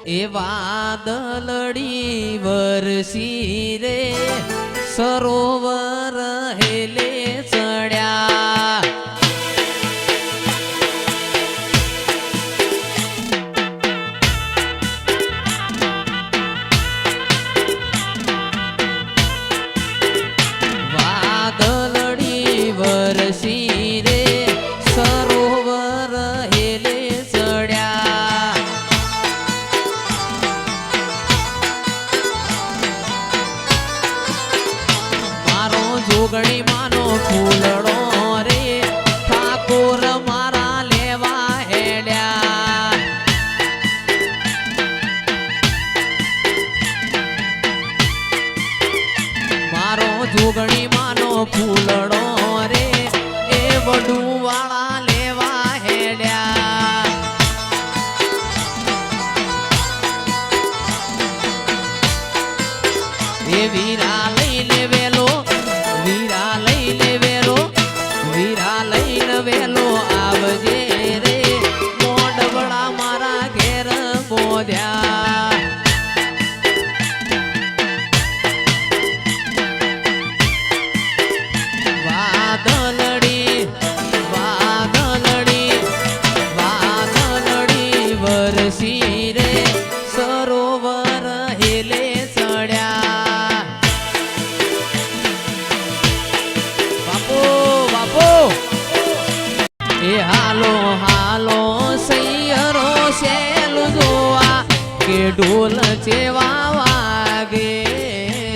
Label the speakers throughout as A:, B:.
A: એ વાદળડી વરસી રે સરોવર હેલે ચડ્યા વાદળડી વરસી રે સરોવર હેલે ચડ્યા મારો જોગણી માનો ફૂલડો રે ઠાકોર મારા લેવા હેડ્યા મારો જોગણી માનો ફૂલડો રે એ વડું વાળા લેવા હેડ્યા એ વીરા લઈને વેલો વીરા લઈને વેલો વીરા લઈને વેલો આવજે રે મોડવડા મારા ઘેર બોધ્યા વાદળડી વાદળડી વાદળડી વરસી રે સરોવર હેલે ચડ્યા બાપો બાપો એ હાલો હાલો સૈયરો શેલ જોવા કે ઢોલ ચેવા વાગે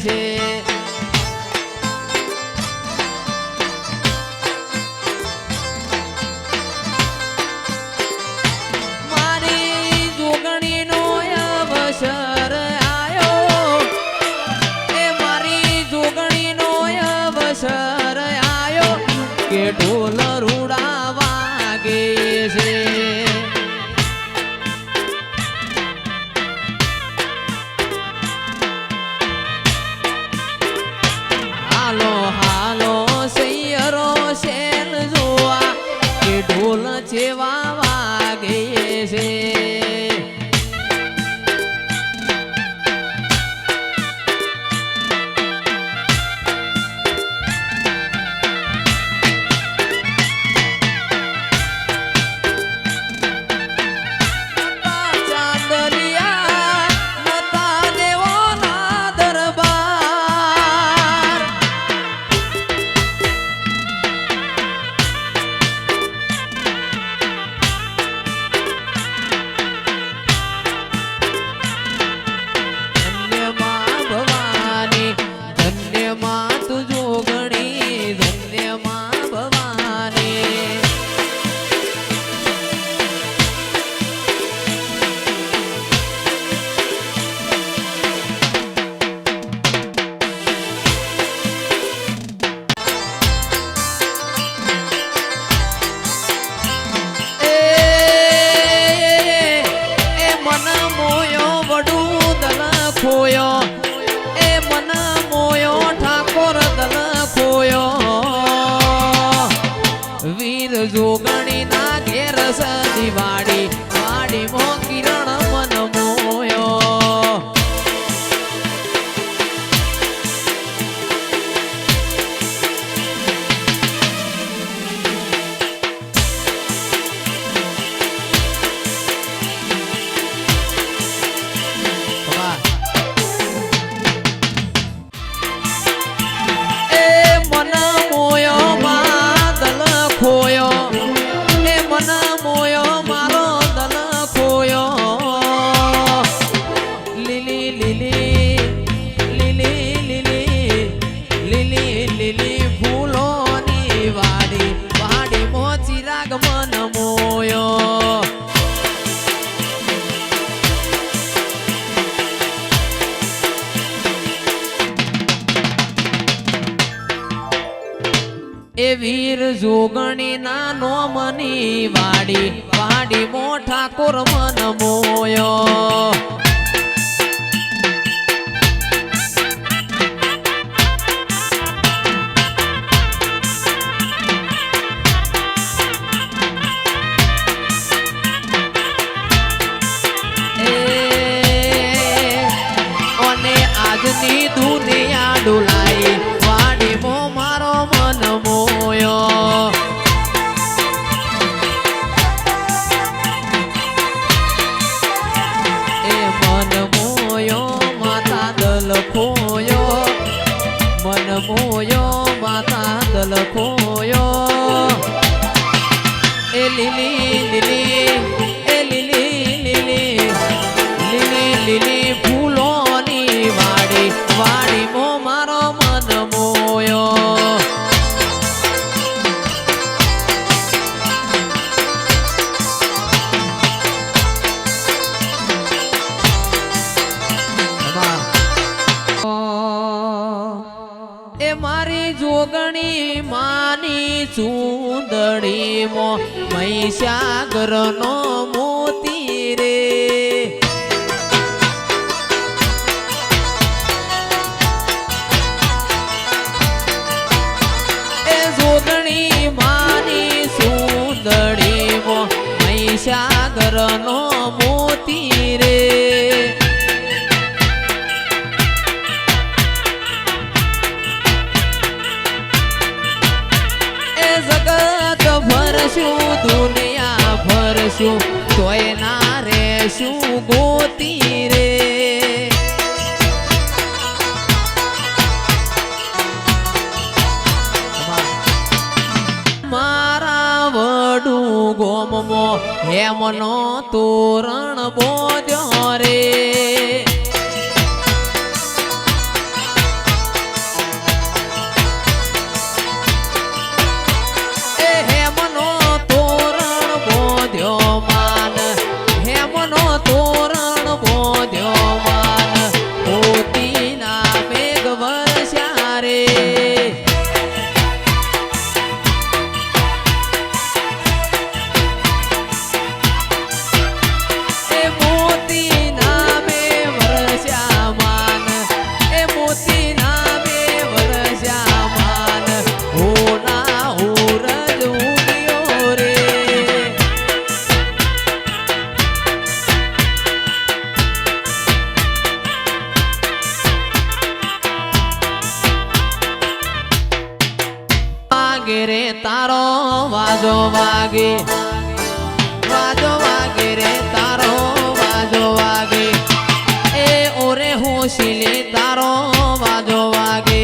A: છે મારી જોગણીનો અવસર આયો એ મારી જોગણીનો અવસર આયો કે ઢોલ રૂડા વાગે છે હાલો હાલો સૈયરો શેલ જોવા કે ઢોલ ચેવા વાગે છે ચાંદલિયા નતા દેવાના દરબાર ધન્ય માં ભવાની ધન્ય માં તું જોગણી ધન્ય માં ભવાની એ મન મોયો વડું દલ ખોયો એ મન મોયો ઠાકોર દલ ખોયો વીર જોગણી ના ઘેર સદી વાડી વાડી મો કિરણ મન મોયો એ મન મોયો બાદલ ખોયો એ મન મોયો મારો દલ ખોયો લીલી લીલી લીલી લીલી લીલી લીલી ફૂલોની વાડી વાડી મો ચિરાગ મન મોયો એ વીર જોગણી ના નોમની વાડી વાડી મો ઠાકોર મન મોયો એ આખી દુનિયા ડોલાઈ વાડીમાં મારો મન મોયો એ મન મોયો માતા દલ ખોયો મન મોયો માતા દલ ખોયો એ લીલી લીલી એ લીલી લીલી લીલી લીલી ફૂલોની વાડી વાડીમાં મારો મન મોયો એ મારી જોગણી માની ચૂંદડીમાં મહીસાગરનો મોતી રે એ જોગણી માની ચૂંદડીમાં મહીસાગરનો મોતી રે દુનિયા ભરશું તોય ના રહેશું ગોતી રે મારા વડું ગોમમો હેમનો તોરણ બોધ્યો રે રે તારો વાજો વાગે રે તારો વાજો વાગે એ ઓરે હોશીલે તારો વાજો વાગે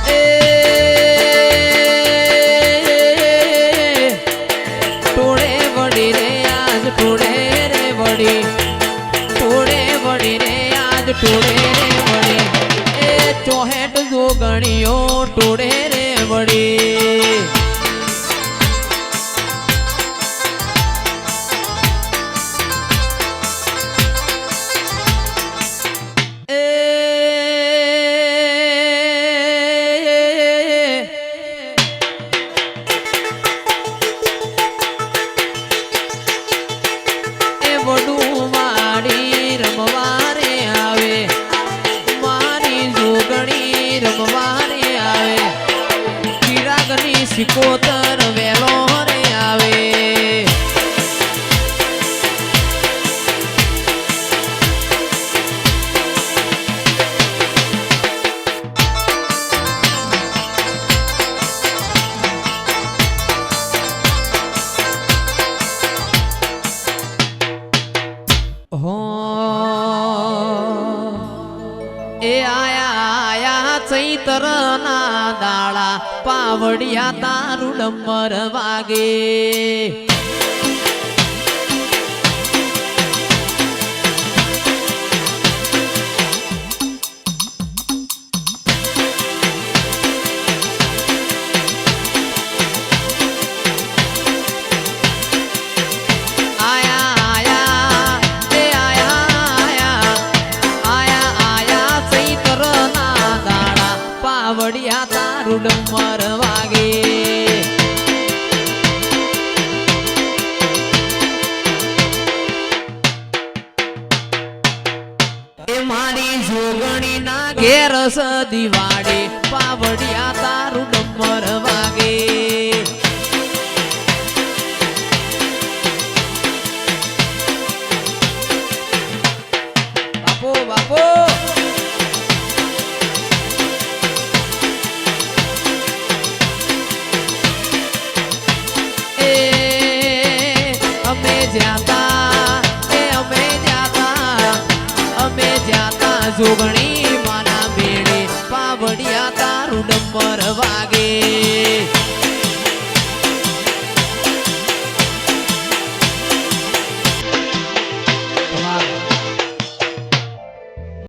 A: એ ટોળે વડી રે આજ ટોળે રે વડી ટોળે રે વડી એ ચોહેટ જોગણીઓ ટોળે રે વડી એ વડું વાડી રમવા સિકોતર વેલો રે આવે હો એ આયા ચૈતર ના દાડા પાવડિયા તારું ડમર વાગે પાવડિયા તારું ડમર વાગે એ મારી જોગણી ના ઘેર સદીવાડે પાવડિયા તારું ડમર વાગે બાપુ બાપુ એ અમે જ્યાતા જોગણી માના મેળે પાવડિયા તારું ડંબર